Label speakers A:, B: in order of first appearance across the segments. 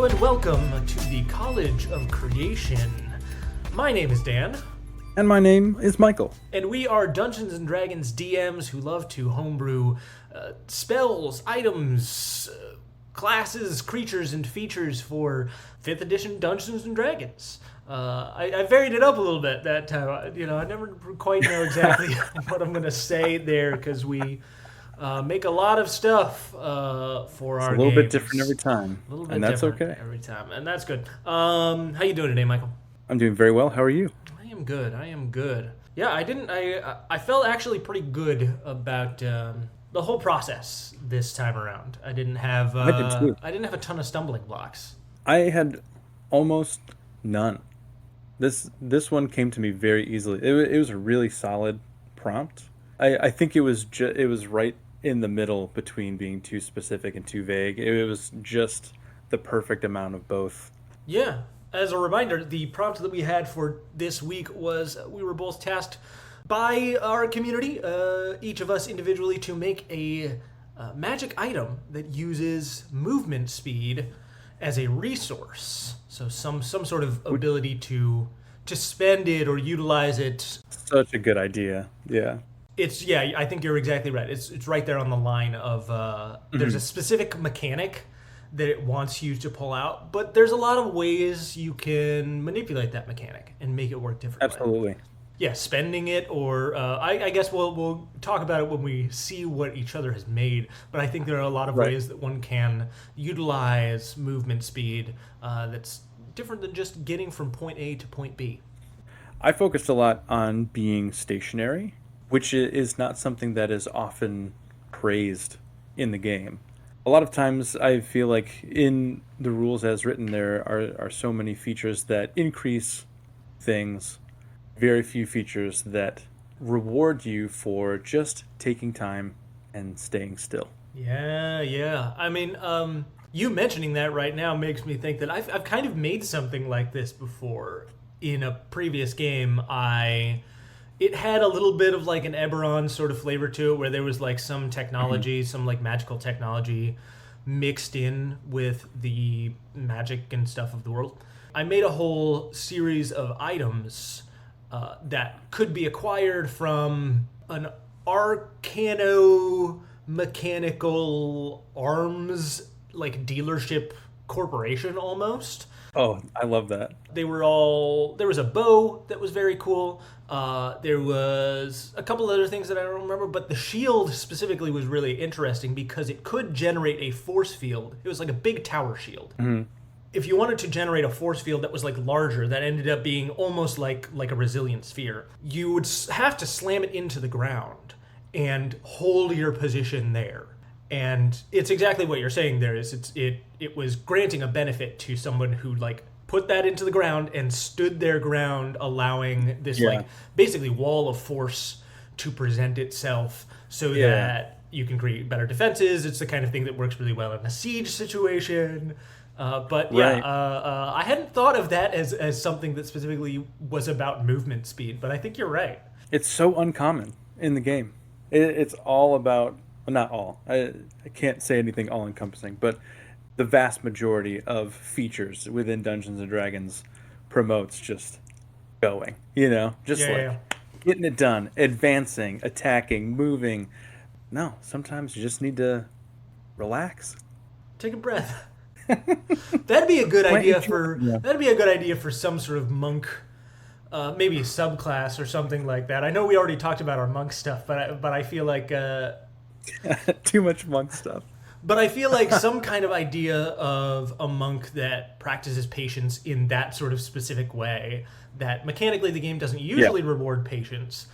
A: and welcome to the College of Creation. My name is Dan,
B: And my name is Michael.
A: and we are Dungeons and Dragons DMs who love to homebrew spells, items, classes, creatures, and features for 5th edition Dungeons and Dragons. I varied it up a little bit that time. I never quite know exactly what I'm going to say there because we make a lot of stuff for our
B: A little
A: games.
B: bit different every time.
A: A little bit
B: And that's
A: different
B: okay.
A: every time, and that's good. How you doing today, Michael?
B: I'm doing very well. How are you?
A: I am good. I am good. Yeah, I felt actually pretty good about the whole process this time around. I didn't have
B: I did too.
A: I didn't have a ton of stumbling blocks.
B: I had almost none. This one came to me very easily. It was a really solid prompt. I think it was right in the middle between being too specific and too vague. It was just the perfect amount of both.
A: Yeah. As a reminder, the prompt that we had for this week was we were both tasked by our community, each of us individually, to make a magic item that uses movement speed as a resource. So some sort of ability to spend it or utilize it.
B: Such a good idea. Yeah.
A: I think you're exactly right. It's right there on the line of there's a specific mechanic that it wants you to pull out, but there's a lot of ways you can manipulate that mechanic and make it work differently.
B: Absolutely.
A: Yeah, spending it, or I guess we'll talk about it when we see what each other has made. But I think there are a lot of
B: Right.
A: ways that one can utilize movement speed that's different than just getting from point A to point B.
B: I focused a lot on being stationary, which is not something that is often praised in the game. A lot of times I feel like in the rules as written there are so many features that increase things, very few features that reward you for just taking time and staying still.
A: Yeah. I mean, you mentioning that right now makes me think that I've kind of made something like this before. In a previous game, it had a little bit of like an Eberron sort of flavor to it, where there was like some technology, some like magical technology mixed in with the magic and stuff of the world. I made a whole series of items that could be acquired from an arcano-mechanical arms like dealership corporation almost.
B: Oh, I love that.
A: There was a bow that was very cool. There was a couple other things that I don't remember, but the shield specifically was really interesting because it could generate a force field. It was like a big tower shield. If you wanted to generate a force field that was like larger, that ended up being almost like a resilient sphere, you would have to slam it into the ground and hold your position there. And it's exactly what you're saying there is it was granting a benefit to someone who like put that into the ground and stood their ground, allowing this like basically wall of force to present itself so that you can create better defenses. It's the kind of thing that works really well in a siege situation. I hadn't thought of that as something that specifically was about movement speed, but I think you're right.
B: It's so uncommon in the game. It's all about, well, not all. I can't say anything all-encompassing, but the vast majority of features within Dungeons and Dragons promotes just going. Getting it done, advancing, attacking, moving. No, sometimes you just need to relax.
A: Take a breath. That'd be a good idea for some sort of monk, maybe a subclass or something like that. I know we already talked about our monk stuff, but I feel like
B: too much monk stuff.
A: But I feel like some kind of idea of a monk that practices patience in that sort of specific way, that mechanically the game doesn't usually reward patience,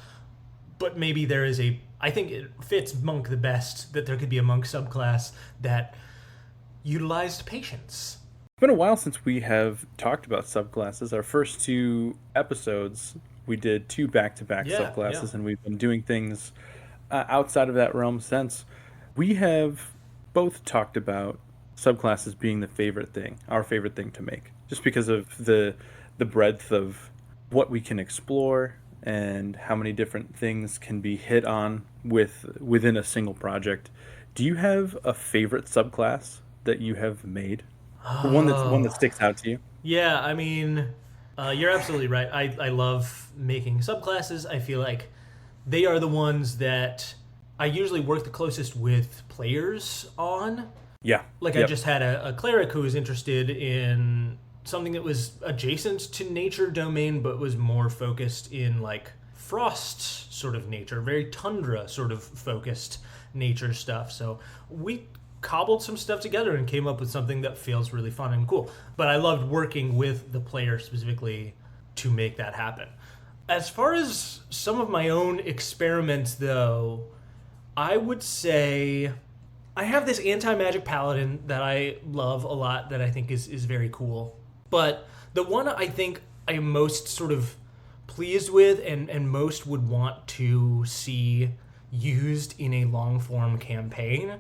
A: but maybe there is I think it fits monk the best that there could be a monk subclass that utilized patience.
B: It's been a while since we have talked about subclasses. Our first 2 episodes, we did 2 back-to-back subclasses, and we've been doing things outside of that realm since. We have both talked about subclasses being our favorite thing to make, just because of the breadth of what we can explore and how many different things can be hit on within a single project. Do you have a favorite subclass that you have made? One that
A: Oh,
B: sticks out to you.
A: yeah. I mean, you're absolutely right. I love making subclasses. I feel like they are the ones that I usually work the closest with players on.
B: Yeah.
A: Like I
B: Yep.
A: just had a cleric who was interested in something that was adjacent to nature domain, but was more focused in like frost sort of nature, very tundra sort of focused nature stuff. So we cobbled some stuff together and came up with something that feels really fun and cool. But I loved working with the player specifically to make that happen. As far as some of my own experiments, though, I would say I have this anti magic paladin that I love a lot that I think is very cool. But the one I think I am most sort of pleased with and most would want to see used in a long form campaign.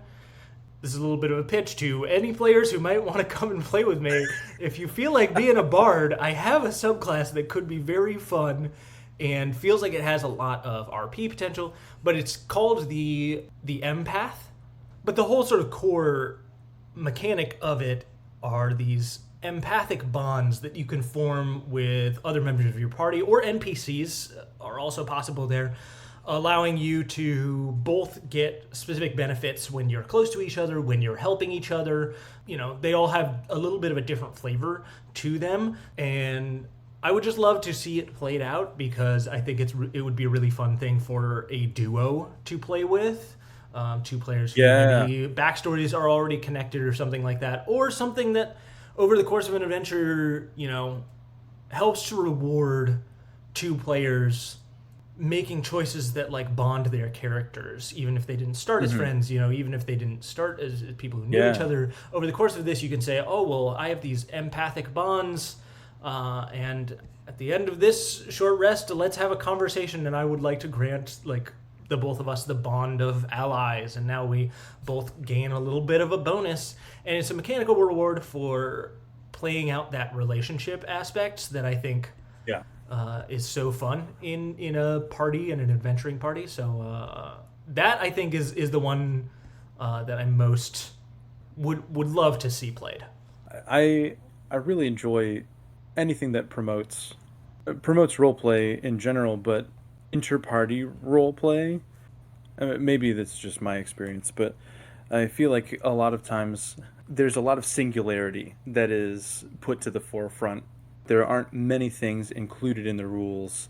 A: This is a little bit of a pitch to any players who might want to come and play with me. If you feel like being a bard, I have a subclass that could be very fun and feels like it has a lot of RP potential, but it's called the empath. But the whole sort of core mechanic of it are these empathic bonds that you can form with other members of your party, or NPCs are also possible there, allowing you to both get specific benefits when you're close to each other, when you're helping each other. You know, they all have a little bit of a different flavor to them, and I would just love to see it played out because I think it would be a really fun thing for a duo to play with. Two players who
B: Yeah.
A: maybe backstories are already connected or something like that, or something that over the course of an adventure, you know, helps to reward two players making choices that like bond their characters, even if they didn't start as
B: Hmm.
A: friends, you know, even if they didn't start as people who knew each
B: Yeah.
A: other. Over the course of this, you can say, oh, well, I have these empathic bonds, and at the end of this short rest, let's have a conversation, and I would like to grant like the both of us the bond of allies, and now we both gain a little bit of a bonus, and it's a mechanical reward for playing out that relationship aspect that I think
B: Yeah.
A: is so fun in a party and an adventuring party. So that I think is the one that I most would love to see played.
B: I really enjoy anything that promotes role play in general, but inter-party role play. Maybe that's just my experience, but I feel like a lot of times there's a lot of singularity that is put to the forefront. There aren't many things included in the rules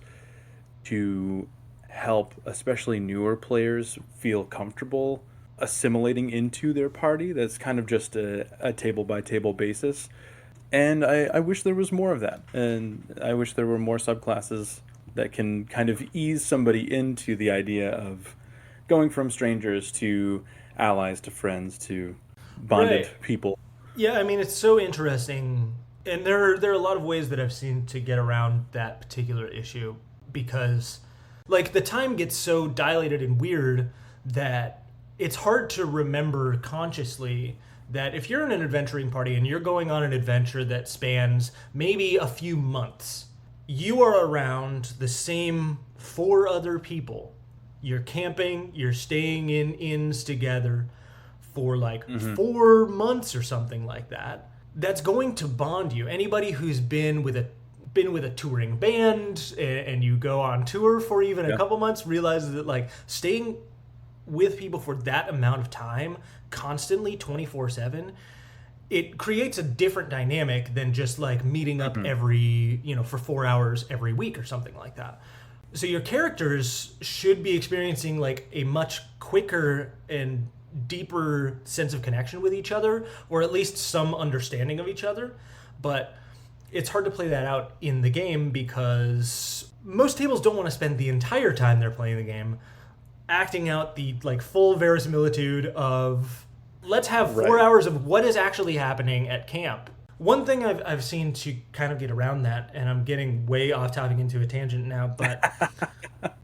B: to help, especially newer players, feel comfortable assimilating into their party. That's kind of just a table by table basis. And I wish there was more of that. And I wish there were more subclasses that can kind of ease somebody into the idea of going from strangers to allies to friends to bonded
A: Right.
B: people.
A: Yeah, I mean it's so interesting, and there are a lot of ways that I've seen to get around that particular issue because, like, the time gets so dilated and weird that it's hard to remember consciously that if you're in an adventuring party and you're going on an adventure that spans maybe a few months, you are around the same four other people. You're camping, you're staying in inns together for like
B: Hmm.
A: 4 months or something like that. That's going to bond you. Anybody who's been with a touring band and you go on tour for even a
B: Yeah.
A: couple months realizes that like staying with people for that amount of time constantly 24/7, it creates a different dynamic than just like meeting up
B: Hmm.
A: every, you know, for 4 hours every week or something like that. So your characters should be experiencing like a much quicker and deeper sense of connection with each other, or at least some understanding of each other. But it's hard to play that out in the game because most tables don't want to spend the entire time they're playing the game acting out the like full verisimilitude of let's have 4 hours of what is actually happening at camp. One thing I've seen to kind of get around that, and I'm getting way off topic into a tangent now, but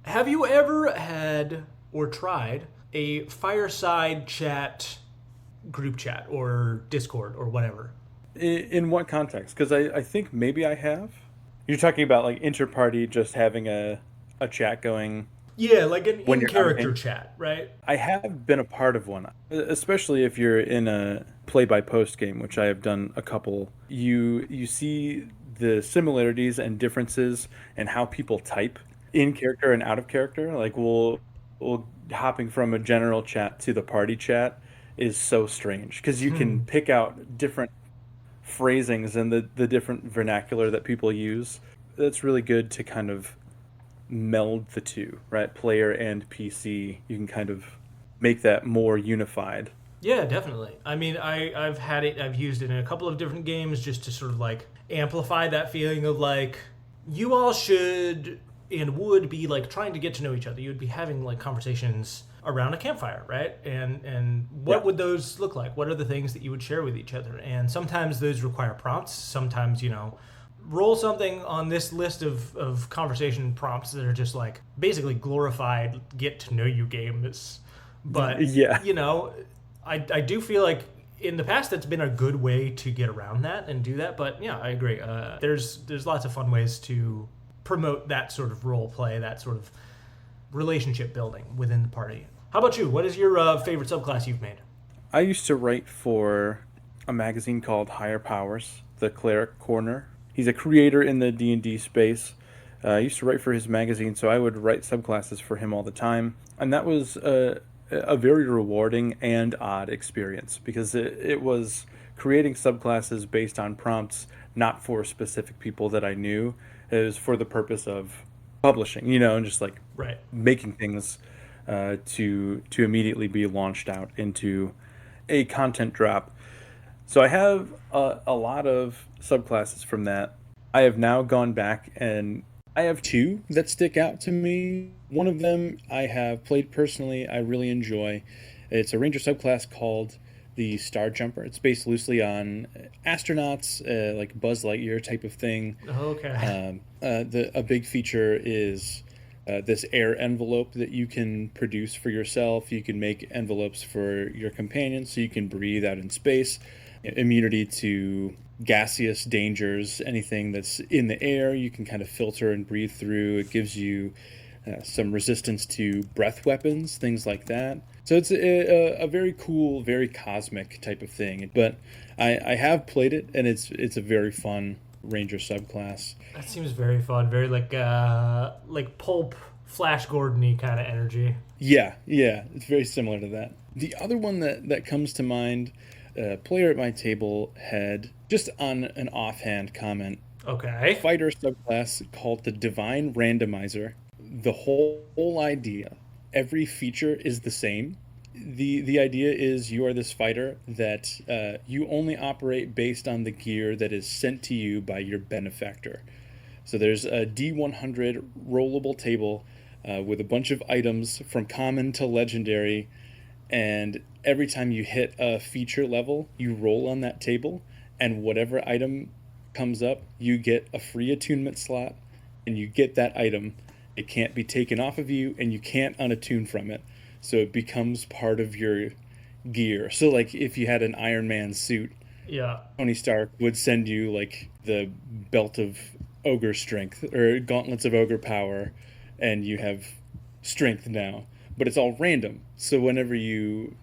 A: have you ever had or tried a fireside chat group chat or Discord or whatever?
B: In what context? Because I think maybe I have. You're talking about like inter-party, just having a chat going
A: Yeah, like an
B: when
A: in
B: you're
A: character
B: camping.
A: chat, right?
B: I have been a part of one, especially if you're in a play by post game, which I have done a couple, you see the similarities and differences in how people type in character and out of character. Like we'll hopping from a general chat to the party chat is so strange because you can pick out different phrasings and the different vernacular that people use. That's really good to kind of meld the two, right? Player and PC. You can kind of make that more unified.
A: Yeah, definitely. I mean, I've used it in a couple of different games just to sort of like amplify that feeling of like you all should and would be like trying to get to know each other. You would be having like conversations around a campfire, right? And what would those look like? What are the things that you would share with each other? And sometimes those require prompts. Sometimes, roll something on this list of conversation prompts that are just like basically glorified get to know you games. But I do feel like in the past that's been a good way to get around that and do that. But yeah, I agree. There's lots of fun ways to promote that sort of role play, that sort of relationship building within the party. How about you? What is your favorite subclass you've made?
B: I used to write for a magazine called Higher Powers, the Cleric Corner. He's a creator in the D&D space. I used to write for his magazine, so I would write subclasses for him all the time. And that was a very rewarding and odd experience because it was creating subclasses based on prompts, not for specific people that I knew. It was for the purpose of publishing, and just like making things to immediately be launched out into a content drop. So I have a lot of subclasses from that. I have now gone back and I have two that stick out to me. One of them I have played personally, I really enjoy. It's a ranger subclass called the Star Jumper. It's based loosely on astronauts, like Buzz Lightyear type of thing.
A: Okay.
B: A big feature is this air envelope that you can produce for yourself. You can make envelopes for your companions so you can breathe out in space. Immunity to gaseous dangers, anything that's in the air, you can kind of filter and breathe through. It gives you some resistance to breath weapons, things like that. So it's a very cool, very cosmic type of thing. But I have played it, and it's a very fun Ranger subclass.
A: That seems very fun. Very like pulp, Flash Gordon-y kind of energy.
B: Yeah, it's very similar to that. The other one that comes to mind, a player at my table had, just on an offhand comment, fighter subclass called the Divine Randomizer. The whole idea, every feature is the same. The idea is you are this fighter that you only operate based on the gear that is sent to you by your benefactor. So there's a D100 rollable table with a bunch of items from common to legendary, and every time you hit a feature level, you roll on that table, and whatever item comes up, you get a free attunement slot, and you get that item. It can't be taken off of you, and you can't unattune from it. So it becomes part of your gear. So like if you had an Iron Man suit, Tony Stark would send you like the belt of ogre strength or gauntlets of ogre power, and you have strength now. But it's all random. So whenever you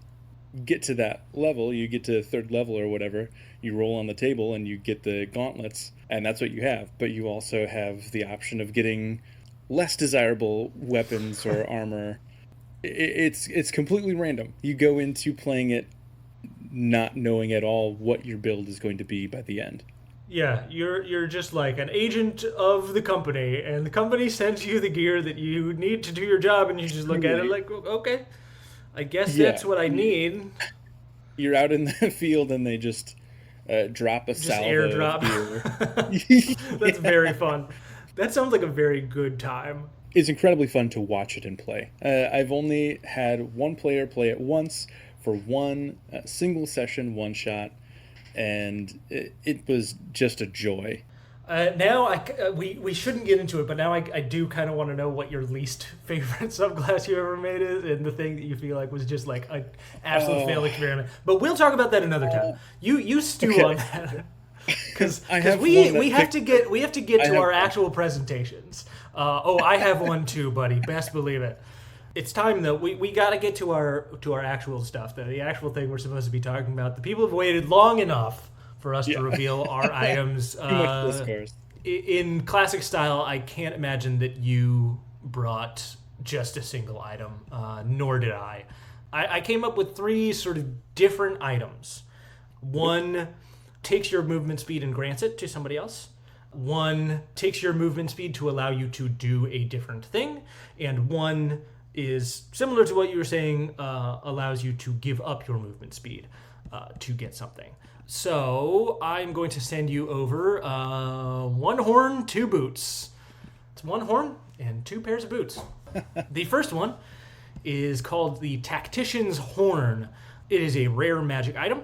B: get to that level, you get to the third level or whatever, you roll on the table and you get the gauntlets, and that's what you have. But you also have the option of getting less desirable weapons or armor. It's completely random. You go into playing it not knowing at all what your build is going to be by the end.
A: Yeah, you're just like an agent of the company, and the company sends you the gear that you need to do your job, and you just look at it like, okay, I guess that's what I need.
B: You're out in the field, and they just drop a salvo of gear.
A: That's very fun. That sounds like a very good time.
B: It's incredibly fun to watch it and play. I've only had one player play it once for one single session, one shot, and it was just a joy.
A: Now, we shouldn't get into it, but now I do kind of want to know what your least favorite subclass you ever made is, and the thing that you feel like was just like an absolute failed experiment. But we'll talk about that another time. You stew on that. Because we have to get to our actual presentations. I have one too, buddy. Best believe it. It's time though. We got to get to our actual stuff. The actual thing we're supposed to be talking about. The people have waited long enough for us to reveal our items.
B: Too much discourse.
A: In classic style, I can't imagine that you brought just a single item, nor did I. I came up with 3 sort of different items. One takes your movement speed and grants it to somebody else. One takes your movement speed to allow you to do a different thing. And one is similar to what you were saying, allows you to give up your movement speed to get something. So I'm going to send you over 1 horn, 2 boots. It's 1 horn and 2 pairs of boots. The first one is called the Tactician's Horn. It is a rare magic item.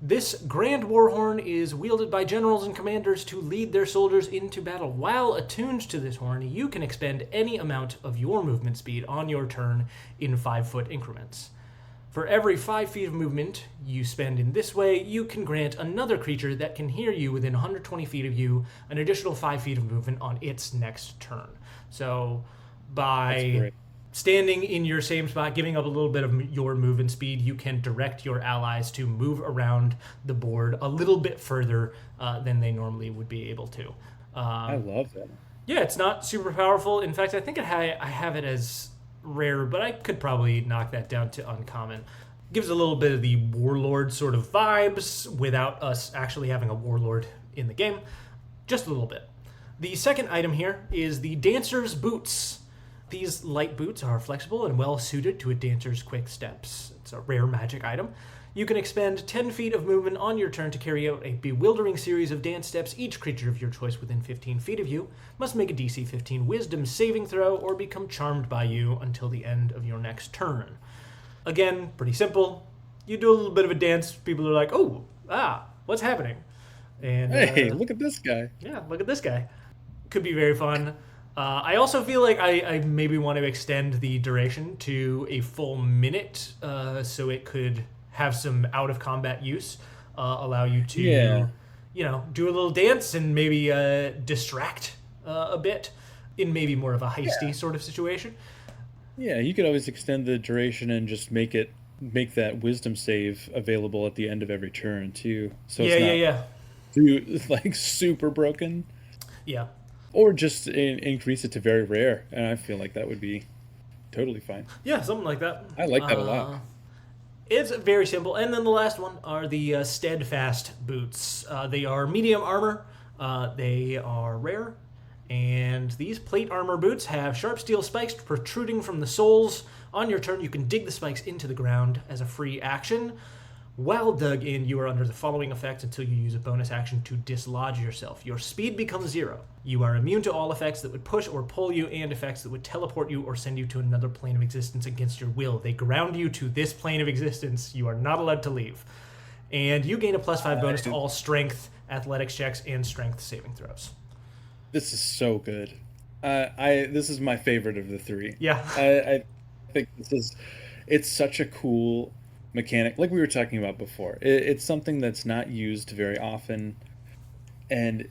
A: This Grand War Horn is wielded by generals and commanders to lead their soldiers into battle. While attuned to this horn, you can expend any amount of your movement speed on your turn in 5-foot increments. For every 5 feet of movement you spend in this way, you can grant another creature that can hear you within 120 feet of you an additional 5 feet of movement on its next turn. So by standing in your same spot, giving up a little bit of your movement speed, you can direct your allies to move around the board a little bit further than they normally would be able to.
B: I love that.
A: Yeah, it's not super powerful. In fact, I think I have it as rare, but I could probably knock that down to uncommon. Gives a little bit of the warlord sort of vibes without us actually having a warlord in the game. Just a little bit. The second item here is the Dancer's Boots. These light boots are flexible and well suited to a dancer's quick steps. It's a rare magic item. You can expend 10 feet of movement on your turn to carry out a bewildering series of dance steps. Each creature of your choice within 15 feet of you must make a DC 15 Wisdom saving throw or become charmed by you until the end of your next turn. Again, pretty simple. You do a little bit of a dance, people are like, oh, what's happening? And
B: hey, look at this guy.
A: Yeah, look at this guy. Could be very fun. I also feel like I maybe want to extend the duration to a full minute, so it could have some out of combat use, allow you to, do a little dance and maybe distract a bit in maybe more of a heisty sort of situation.
B: Yeah, you could always extend the duration and just make that wisdom save available at the end of every turn too. So it's not too like super broken.
A: Yeah.
B: Or just increase it to very rare, and I feel like that would be totally fine.
A: Yeah, something like that.
B: I like that a lot.
A: It's very simple. And then the last one are the Steadfast Boots. They are medium armor. They are rare. And these plate armor boots have sharp steel spikes protruding from the soles. On your turn, you can dig the spikes into the ground as a free action. While dug in, you are under the following effect until you use a bonus action to dislodge yourself. Your speed becomes 0. You are immune to all effects that would push or pull you and effects that would teleport you or send you to another plane of existence against your will. They ground you to this plane of existence. You are not allowed to leave. And you gain a +5 bonus to all strength, athletics checks, and strength saving throws.
B: This is so good. This is my favorite of the 3.
A: Yeah.
B: I think it's such a cool mechanic, like we were talking about before. It's something that's not used very often, and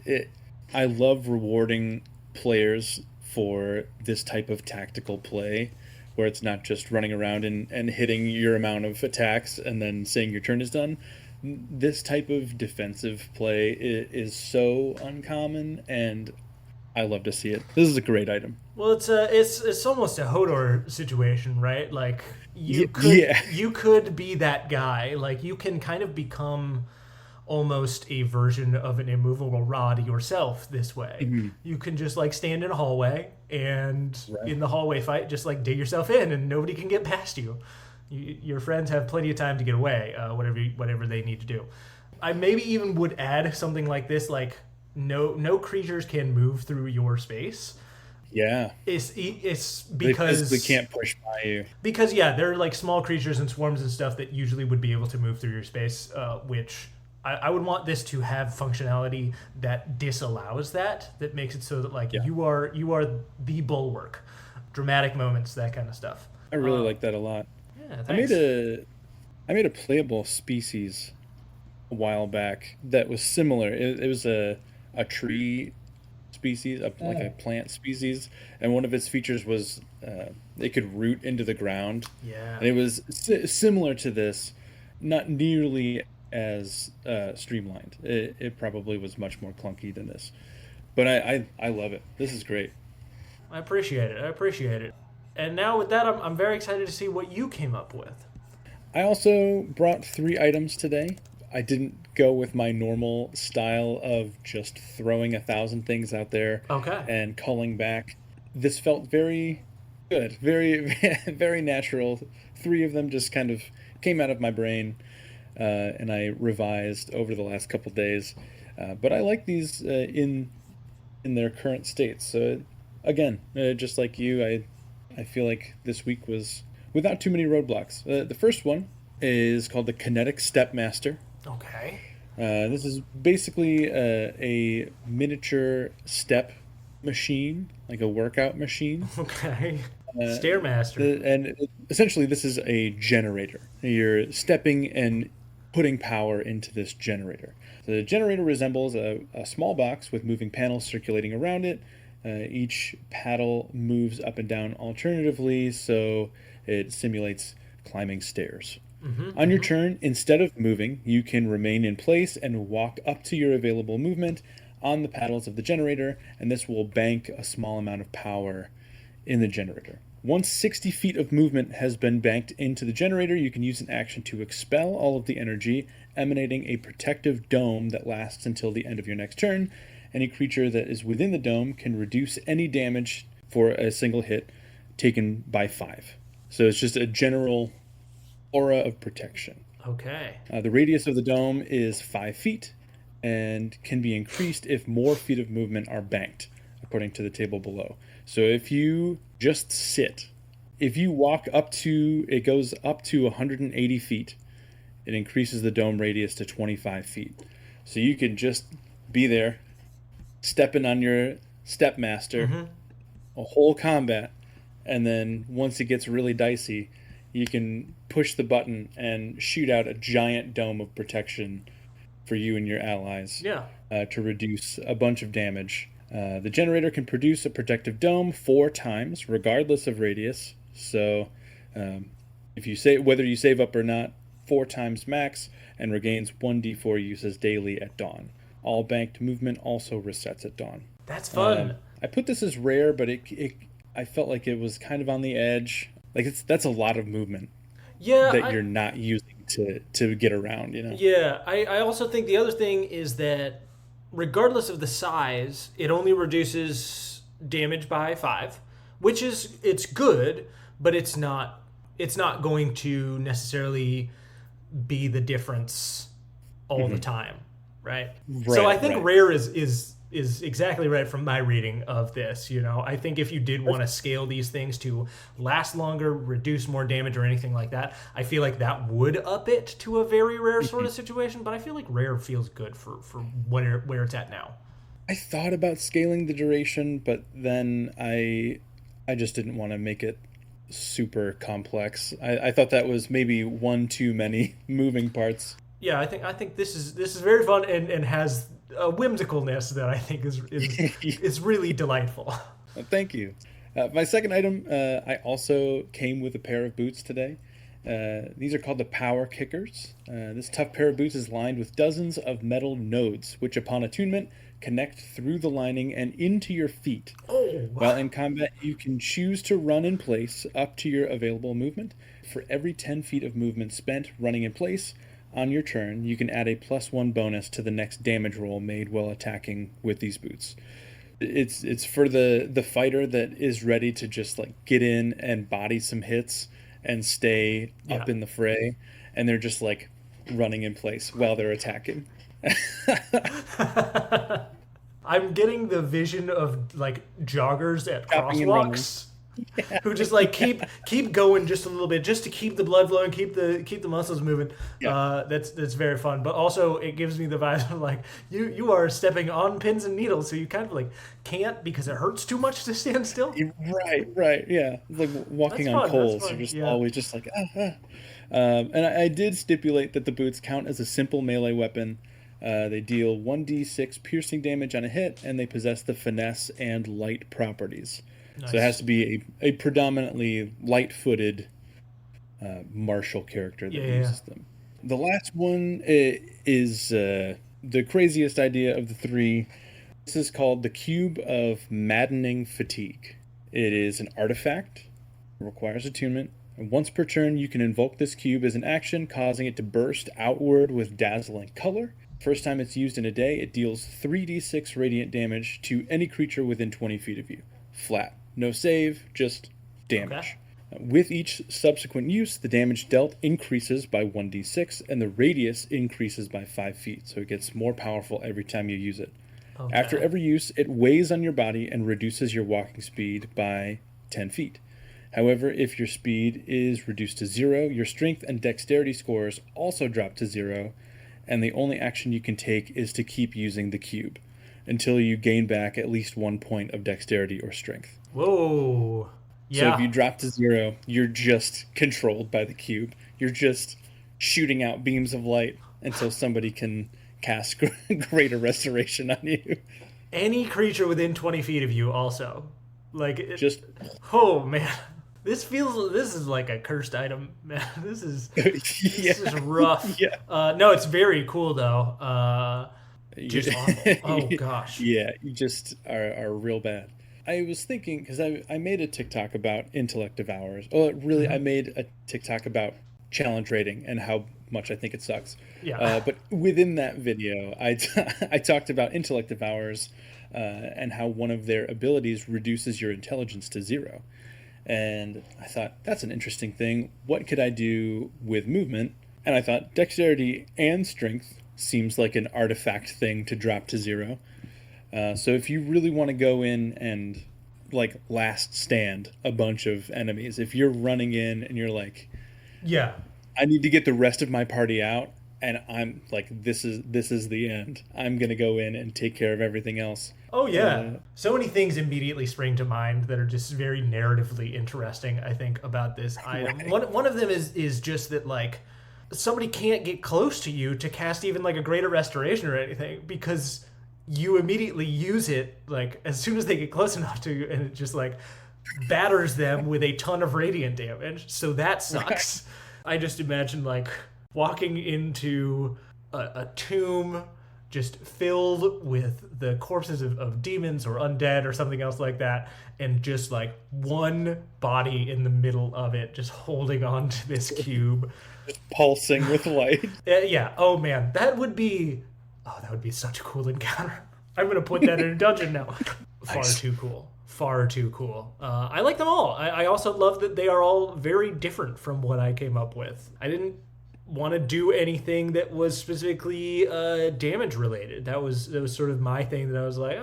B: I love rewarding players for this type of tactical play where it's not just running around and hitting your amount of attacks and then saying your turn is done. This type of defensive play is so uncommon, and I love to see it. This is a great item.
A: Well, it's almost a Hodor situation, right? Like you could be that guy. Like you can kind of become almost a version of an immovable rod yourself this way. Mm-hmm. You can just like stand in a hallway and in the hallway fight, just like dig yourself in and nobody can get past you. Your friends have plenty of time to get away, whatever they need to do. I maybe even would add something like this, like no creatures can move through your space.
B: Yeah.
A: It's because
B: they can't push by you.
A: Because they're like small creatures and swarms and stuff that usually would be able to move through your space, which I would want this to have functionality that disallows that makes it so that like you are the bulwark. Dramatic moments, that kind of stuff.
B: I really like that a lot.
A: Yeah, thanks.
B: I made a playable species a while back that was similar. It was a tree species, like a plant species, and one of its features was it could root into the ground.
A: Yeah.
B: And it was similar to this, not nearly as streamlined. It probably was much more clunky than this, but I love it. This is great.
A: I appreciate it. I appreciate it. And now with that, I'm very excited to see what you came up with.
B: I also brought 3 items today. I didn't go with my normal style of just throwing 1,000 things out there and culling back. This felt very good, very, very natural. 3 of them just kind of came out of my brain, and I revised over the last couple days. But I like these in their current state. So again, just like you, I feel like this week was without too many roadblocks. The first one is called the Kinetic Stepmaster.
A: Okay.
B: This is basically a miniature step machine, like a workout machine.
A: Okay. Stairmaster.
B: And essentially, this is a generator. You're stepping and putting power into this generator. The generator resembles a small box with moving panels circulating around it. Each paddle moves up and down alternatively, so it simulates climbing stairs. On your turn, instead of moving, you can remain in place and walk up to your available movement on the paddles of the generator, and this will bank a small amount of power in the generator. Once 60 feet of movement has been banked into the generator, you can use an action to expel all of the energy, emanating a protective dome that lasts until the end of your next turn. Any creature that is within the dome can reduce any damage for a single hit taken by 5. So it's just a general aura of protection.
A: Okay.
B: The radius of the dome is 5 feet and can be increased if more feet of movement are banked, according to the table below. So if you just sit, if you walk up to, it goes up to 180 feet, it increases the dome radius to 25 feet. So you can just be there, stepping on your Stepmaster, a whole combat, and then once it gets really dicey, you can push the button and shoot out a giant dome of protection for you and your allies to reduce a bunch of damage. The generator can produce a protective dome 4 times, regardless of radius. So if you save, whether you save up or not, 4 times max, and regains 1d4 uses daily at dawn. All banked movement also resets at dawn.
A: That's fun.
B: I put this as rare, but I felt like it was kind of on the edge. Like that's a lot of movement. That you're not using to get around, you know.
A: Yeah, I also think the other thing is that regardless of the size, it only reduces damage by 5, which is it's good, but it's not going to necessarily be the difference all the time, right? So I think rare is exactly right from my reading of this. You know, I think if you did want to scale these things to last longer, reduce more damage or anything like that, I feel like that would up it to a very rare sort of situation. But I feel like rare feels good for where it's at now.
B: I thought about scaling the duration, but then I just didn't want to make it super complex. I thought that was maybe one too many moving parts.
A: Yeah, I think this is very fun and has a whimsicalness that I think is really delightful.
B: Well, thank you. My second item, I also came with a pair of boots today. These are called the Power Kickers. This tough pair of boots is lined with dozens of metal nodes, which upon attunement connect through the lining and into your feet.
A: Oh, wow.
B: While in combat, you can choose to run in place up to your available movement. For every 10 feet of movement spent running in place, on your turn, you can add a +1 bonus to the next damage roll made while attacking with these boots. It's for the fighter that is ready to just like get in and body some hits and stay up in the fray, and they're just like running in place while they're attacking.
A: I'm getting the vision of like joggers at crosswalks. Yeah. Who just like keep going just a little bit just to keep the blood flowing, keep the muscles moving. Yeah. That's very fun. But also it gives me the vibe of like you are stepping on pins and needles, so you kind of like can't because it hurts too much to stand still.
B: Right. Yeah. It's like walking on coals. You're just always just like And I did stipulate that the boots count as a simple melee weapon They deal 1d6 piercing damage on a hit, and they possess the finesse and light properties. Nice. So it has to be a predominantly light-footed martial character that uses them. The last one is the craziest idea of the three. This is called the Cube of Maddening Fatigue. It is an artifact. It requires attunement. And once per turn, you can invoke this cube as an action, causing it to burst outward with dazzling color. First time it's used in a day, it deals 3d6 radiant damage to any creature within 20 feet of you. Flat. No save, just damage. Okay. With each subsequent use, the damage dealt increases by 1d6, and the radius increases by 5 feet, so it gets more powerful every time you use it. Okay. After every use, it weighs on your body and reduces your walking speed by 10 feet. However, if your speed is reduced to 0, your strength and dexterity scores also drop to 0, and the only action you can take is to keep using the cube until you gain back at least 1 point of dexterity or strength.
A: Whoa. Yeah.
B: So if you drop to 0, you're just controlled by the cube. You're just shooting out beams of light until somebody can cast greater restoration on you.
A: Any creature within 20 feet of you also. Oh, man. This is like a cursed item, man. This is rough. Yeah. No, it's very cool though. Just awful. Oh gosh.
B: Yeah, you just are real bad. I was thinking, because I made a TikTok about Intellect Devourers. Oh, really? Mm-hmm. I made a TikTok about challenge rating and how much I think it sucks.
A: Yeah.
B: But within that video, I talked about Intellect Devourers and how one of their abilities reduces your intelligence to 0. And I thought, that's an interesting thing. What could I do with movement? And I thought, dexterity and strength seems like an artifact thing to drop to 0. So if you really want to go in and, like, last stand a bunch of enemies, if you're running in and you're like,
A: yeah,
B: I need to get the rest of my party out, and I'm like, this is the end. I'm going to go in and take care of everything else.
A: Oh, yeah. So many things immediately spring to mind that are just very narratively interesting, I think, about this item. Right. One of them is just that, like, somebody can't get close to you to cast even, like, a greater restoration or anything because you immediately use it, like, as soon as they get close enough to you, and it just, like, batters them with a ton of radiant damage. So that sucks. Right. I just imagine, like, walking into a tomb just filled with the corpses of demons or undead or something else like that, and just like one body in the middle of it just holding on to this cube.
B: Pulsing with light.
A: Yeah. Oh, man. That would be such a cool encounter. I'm going to put that in a dungeon now. Nice. Far too cool. I like them all. I also love that they are all very different from what I came up with. I didn't want to do anything that was specifically damage related. That was sort of my thing that I was like,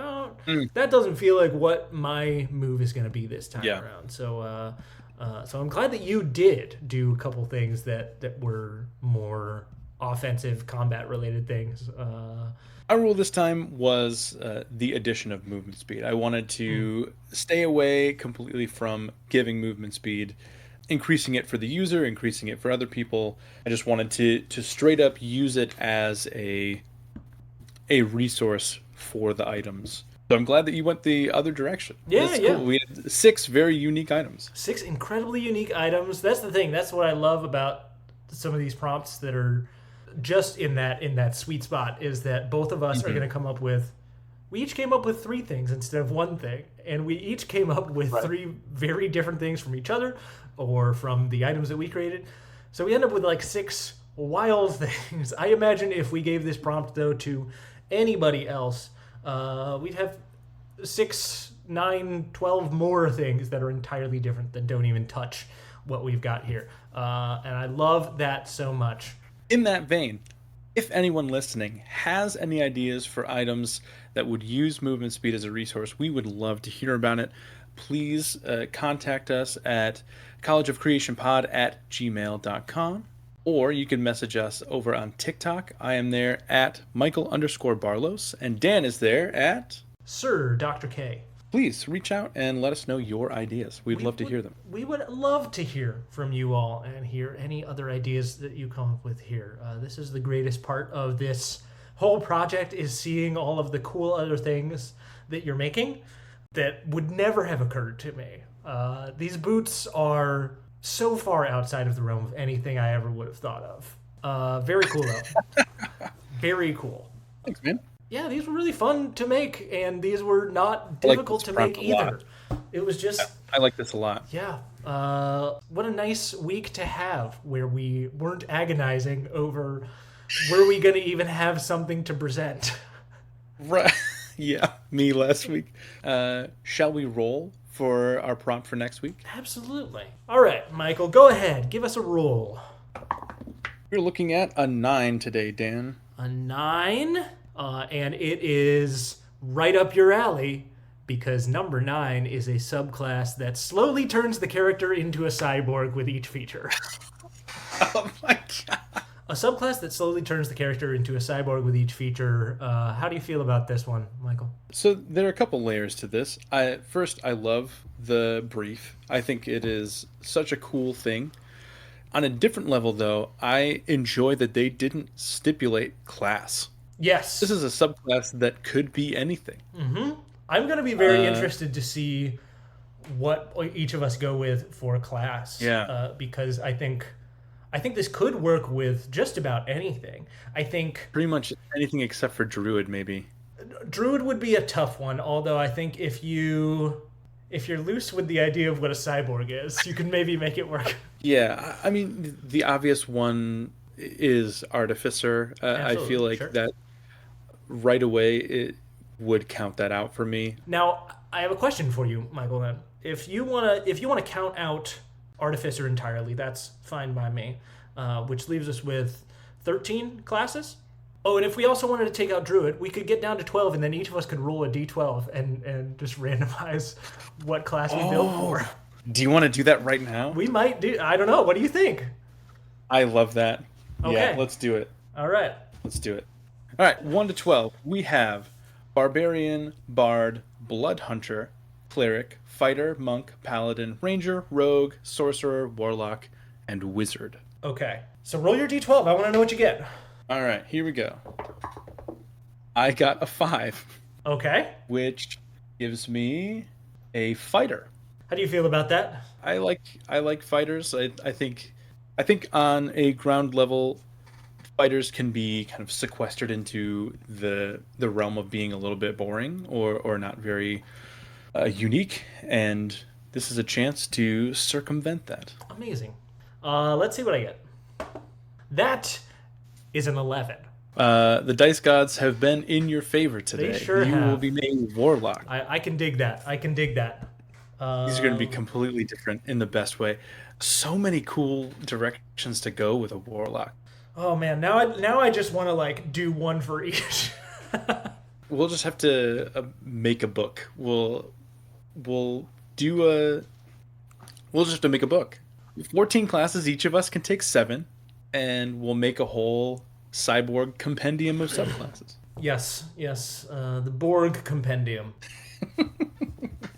A: that doesn't feel like what my move is going to be this time around. So I'm glad that you did do a couple things that were more offensive combat related things.
B: Our rule this time was the addition of movement speed. I wanted to stay away completely from giving movement speed, increasing it for the user, increasing it for other people. I just wanted to straight up use it as a resource for the items. So I'm glad that you went the other direction.
A: Yeah.
B: Cool. We had 6 very unique items.
A: 6 incredibly unique items. That's the thing. That's what I love about some of these prompts that are just in that sweet spot, is that both of us are going to come up with, we each came up with 3 things instead of 1 thing. And we each came up with 3 very different things from each other or from the items that we created. So we end up with like 6 wild things. I imagine if we gave this prompt, though, to anybody else, we'd have 6, 9, 12 more things that are entirely different that don't even touch what we've got here. And I love that so much.
B: In that vein, if anyone listening has any ideas for items that would use movement speed as a resource, we would love to hear about it. Please contact us at collegeofcreationpod@gmail.com, or you can message us over on TikTok. I am there at Michael_Barlos, and Dan is there at
A: Sir Dr. K.
B: Please reach out and let us know your ideas. We'd love to hear them.
A: We would love to hear from you all and hear any other ideas that you come up with here. This is the greatest part of this whole project is seeing all of the cool other things that you're making that would never have occurred to me. These boots are so far outside of the realm of anything I ever would have thought of. Very cool, though. Very cool.
B: Thanks, man.
A: Yeah, these were really fun to make, and these were not difficult to make either. It was just...
B: I like this a lot.
A: Yeah. What a nice week to have where we weren't agonizing over were we going to even have something to present.
B: Right. Yeah, me last week. Shall we roll for our prompt for next week?
A: Absolutely. All right, Michael, go ahead. Give us a roll.
B: We're looking at a 9 today, Dan.
A: A 9, and it is right up your alley because number 9 is a subclass that slowly turns the character into a cyborg with each feature.
B: Oh my god.
A: A subclass that slowly turns the character into a cyborg with each feature. How do you feel about this one, Michael?
B: So there are a couple layers to this. First, I love the brief. I think it is such a cool thing. On a different level, though, I enjoy that they didn't stipulate class.
A: Yes.
B: This is a subclass that could be anything.
A: Mm-hmm. I'm going to be very interested to see what each of us go with for class.
B: Yeah.
A: Because I think this could work with just about anything. I think...
B: Pretty much anything except for Druid, maybe.
A: Druid would be a tough one, although I think if you're loose with the idea of what a cyborg is, you can maybe make it work.
B: Yeah, I mean, the obvious one is Artificer. I feel like that right away it would count that out for me.
A: Now, I have a question for you, Michael. Then, if you wanna count out Artificer entirely, that's fine by me. Which leaves us with 13 classes. Oh, and if we also wanted to take out Druid, we could get down to 12, and then each of us could roll a d12 and just randomize what class we build for.
B: Do you want to do that right now?
A: We might do. I don't know. What do you think?
B: I love that.
A: Okay.
B: Yeah, let's do it.
A: All right.
B: Let's do it. All right, 1 to 12. We have Barbarian, Bard, Blood Hunter, Cleric, Fighter, Monk, Paladin, Ranger, Rogue, Sorcerer, Warlock, and Wizard.
A: Okay. So roll your d12. I want to know what you get.
B: All right, here we go. I got a 5.
A: Okay.
B: Which gives me a Fighter.
A: How do you feel about that?
B: I like fighters. I think on a ground level, fighters can be kind of sequestered into the realm of being a little bit boring or not very unique, and this is a chance to circumvent that.
A: Amazing. Let's see what I get. That is an 11.
B: The dice gods have been in your favor today.
A: They sure
B: you
A: have.
B: will be made Warlock.
A: I can dig that.
B: These are going to be completely different in the best way. So many cool directions to go with a Warlock.
A: Oh man, now I just want to do one for each.
B: We'll just have to make a book. We'll just have to make a book. 14 classes, each of us can take 7, and we'll make a whole cyborg compendium of subclasses.
A: Yes, the Borg compendium.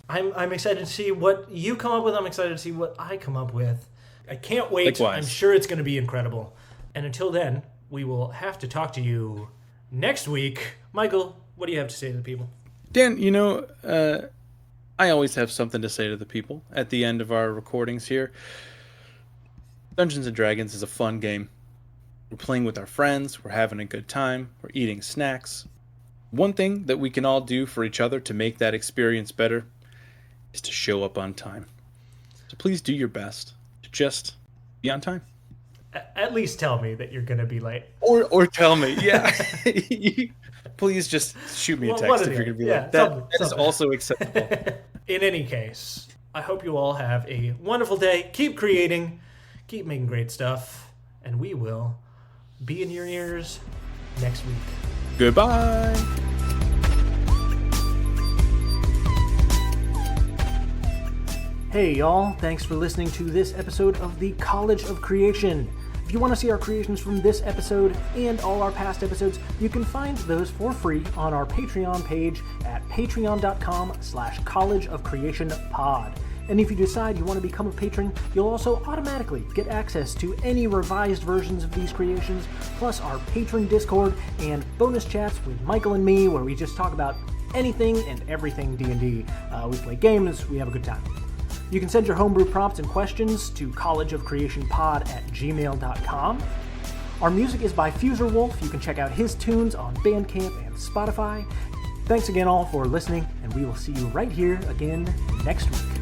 A: I'm excited to see what you come up with. I'm excited to see what I come up with. I can't wait.
B: Likewise.
A: I'm sure it's going to be incredible. And until then, we will have to talk to you next week. Michael, what do you have to say to the people?
B: Dan, I always have something to say to the people at the end of our recordings here. Dungeons & Dragons is a fun game. We're playing with our friends. We're having a good time. We're eating snacks. One thing that we can all do for each other to make that experience better is to show up on time. So please do your best to just be on time.
A: At least tell me that you're going to be late.
B: Or tell me, yeah. Please just shoot me a text if you're going to be late. That is also acceptable.
A: In any case, I hope you all have a wonderful day. Keep creating, keep making great stuff, and we will be in your ears next week.
B: Goodbye.
A: Hey y'all, thanks for listening to this episode of the College of Creation. If you want to see our creations from this episode and all our past episodes, you can find those for free on our Patreon page at patreon.com/collegeofcreationpod. And if you decide you want to become a patron, you'll also automatically get access to any revised versions of these creations, plus our patron Discord and bonus chats with Michael and me, where we just talk about anything and everything D&D. We play games, we have a good time. You can send your homebrew prompts and questions to collegeofcreationpod@gmail.com. Our music is by Fuser Wolf. You can check out his tunes on Bandcamp and Spotify. Thanks again all for listening, and we will see you right here again next week.